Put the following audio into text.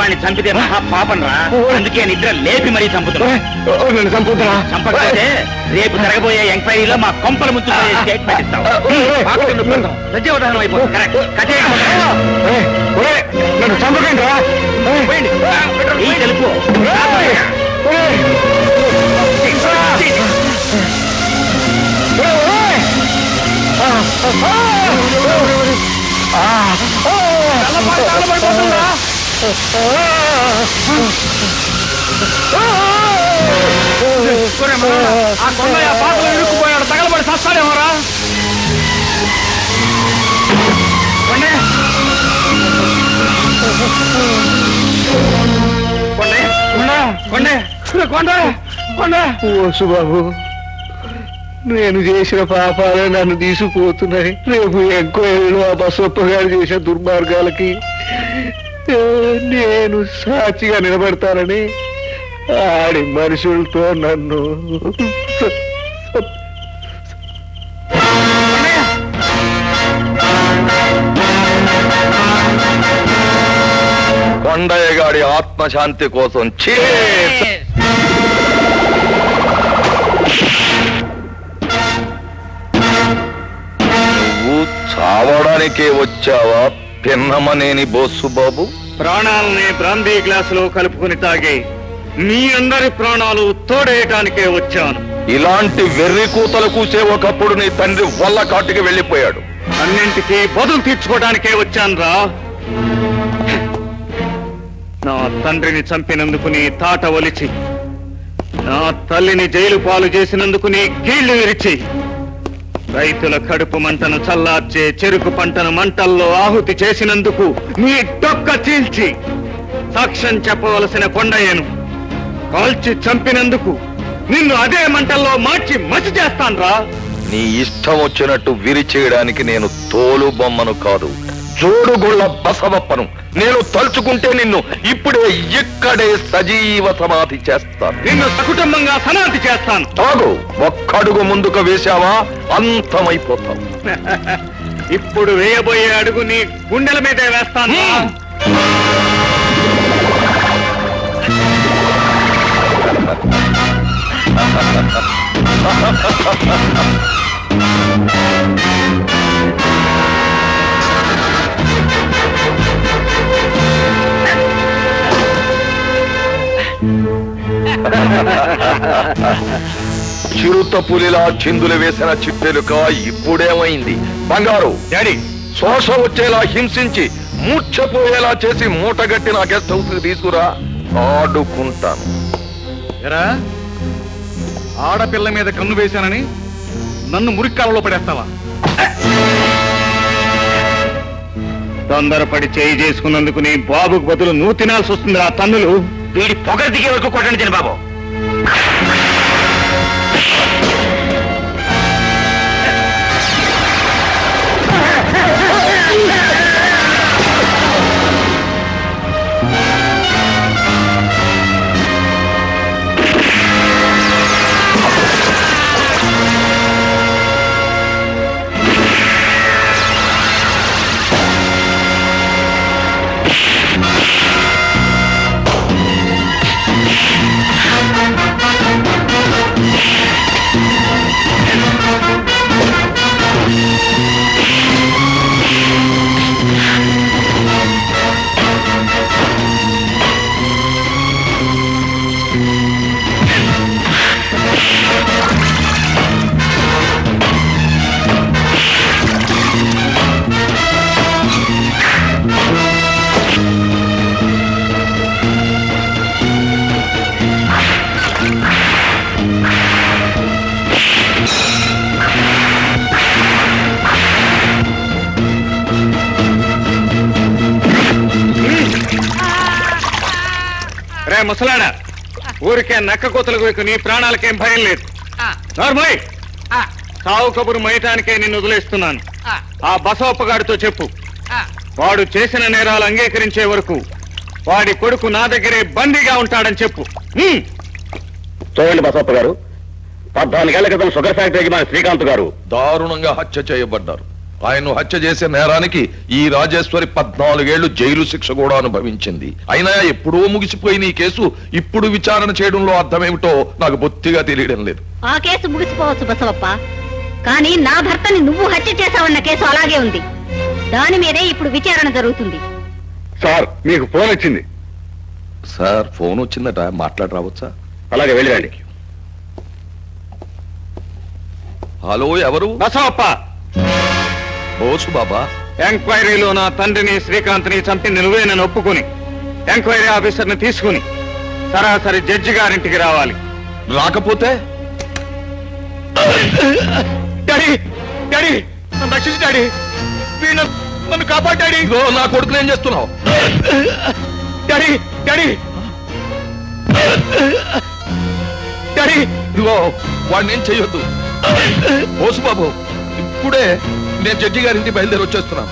వాడిని చంపితే మహా పాపం రా. అందుకే నిద్ర లేపి మరీ చంపుతున్నా. నన్ను చంపుతున్నా. చంపకపోతే రేపు జరగబోయే ఎంక్వైరీలో మా కొంపల ముందు స్టేట్మెంట్ ఇస్తాం. సత్యవధానం అయిపోతుంది. కరెక్ట్. కథే నన్ను చంపకండి రా. ఈ తెలుపు ఆ కొండయ్య పాటలు ఇరుక్కుపోయాడు. తగలబడి సస్తాడేమోరా. బాబు, నేను చేసిన పాపాలే నన్ను తీసుకుపోతున్నాయి. రేపు ఎంక్వైరీలో ఆ బసప్ప గారు చేసిన దుర్మార్గాలకి నేను సాక్షిగా నిలబడతానని ఆడి మనుషులతో నన్ను కొండయ్య గారి ఆత్మశాంతి కోసం నువ్వు చావడానికే వచ్చావా పిన్నమనేని బోసు బాబు? ప్రాణాలని బ్రాందీ గ్లాసులో కలుపుకుని తాగి మీ అందరి ప్రాణాలు తోడేయటానికే వచ్చాను. ఇలాంటి వెర్రి కూతలు కూసే ఒకప్పుడు నీ తండ్రి వల్ల కాటికి వెళ్ళిపోయాడు. అన్నింటికీ బదులు తీర్చుకోవడానికే వచ్చాను రా. నా తండ్రిని చంపినందుకు నీ తాట ఒలిచి, నా తల్లిని జైలు పాలు చేసినందుకు నీ కీళ్లు విరిచి, రైతుల కడుపు మంటను చల్లార్చే చెరుకు పంటను మంటల్లో ఆహుతి చేసినందుకు నీ డొక్క చీల్చి, సాక్ష్యం చెప్పవలసిన కొండయ్యను కాల్చి చంపినందుకు నిన్ను అదే మంటల్లో మార్చి మసి చేస్తాను రా. నీ ఇష్టం వచ్చినట్టు విరిచేయడానికి నేను తోలు బొమ్మను కాదు, జోడుగుళ్ళ బసవప్పను. నేను తలుచుకుంటే నిన్ను ఇప్పుడే ఇక్కడే సజీవ సమాధి చేస్తాను. నిన్ను సకుటుంబంగా సమాధి చేస్తాను. తాగు, ఒక్కడుగు ముందుకు వేశావా అంతమైపోతావు. ఇప్పుడు వేయబోయే అడుగు నీ గుండెల మీదే వేస్తాను. చిరుత పులిలా చిందులు వేసిన చిట్టెలుక ఇప్పుడేమైంది? బంగారు డాడీ, శోష వచ్చేలా హింసించి మూర్ఛపోయేలా చేసి మూటగట్టి నా గెస్ట్ హౌస్ కి తీసుకురా, ఆడుకుంటాను. ఎరా, ఆడపిల్ల మీద కన్ను వేశానని నన్ను మురిక్కాలలో పడేస్తావా? తొందరపడి చేయి చేసుకున్నందుకు నీ బాబుకు బదులు నువ్వు తినాల్సి వస్తుంది. ఆ తన్నులు వీడి పొగరు దిగే వరకు కొట్టండి తిని బాబు. రే ముసలాడా, ఊరికే నక్క కోతలకు నీ ప్రాణాలకేం భయం లేదు. సావు కబురు మయటానికే నిన్ను వదిలేస్తున్నాను. ఆ బసవప్పగాడితో చెప్పు, వాడు చేసిన నేరాలు అంగీకరించే వరకు వాడి కొడుకు నా దగ్గరే బందీగా ఉంటాడని చెప్పు. చూడండి బసవప్ప గారు, 14 ఏళ్ల క్రితం షుగర్ ఫ్యాక్టరీకి మన శ్రీకాంత్ గారు దారుణంగా హత్య చేయబడ్డారు. ఆయన్ను హత్య చేసే నేరానికి ఈ రాజేశ్వరి 14 ఏళ్లు జైలు శిక్ష కూడా అనుభవించింది. అయినా ఎప్పుడో ముగిసిపోయిన ఈ కేసు ఇప్పుడు విచారణ చేయడంలో అర్థమేమిటో నాకు బొత్తిగా తెలియడం లేదు. ఆ కేసు ముగిసిపోవచ్చు బసవప్ప, కానీ నా భర్తని నువ్వు హత్య చేశావన్న కేసు అలాగే ఉంది. దాని మీదే ఇప్పుడు విచారణ జరుగుతుంది. సార్ మీకు ఫోన్ వచ్చింది. సార్ ఫోన్ వచ్చిందట, మాట్లాడి రావచ్చా? అలాగే వెళ్ళిరండి. హలో, ఎవరు? బసవప్ప, బోసు బాబా. ఎంక్వైరీలో నా తండ్రిని శ్రీకాంత్ని చంపింది నువ్వేనని ఒప్పుకుని ఎంక్వైరీ ఆఫీసర్ని తీసుకుని సరాసరి జడ్జి గారింటికి రావాలి. రాకపోతే డాడీ, డాడీ, నన్ను రక్షించు డాడీ, వీళ్ళు నన్ను కాపాడు డాడీ. ఇదిగో నా కొడుకుని ఏం చేస్తున్నావు? డాడీ, డాడీ, డాడీ, ఇదిగో వాడిని ఏం చెయ్యొద్దు. బోసు బాబు, ఇప్పుడే నేను జడ్జి గారింటి బయలుదేరి వచ్చేస్తున్నాను.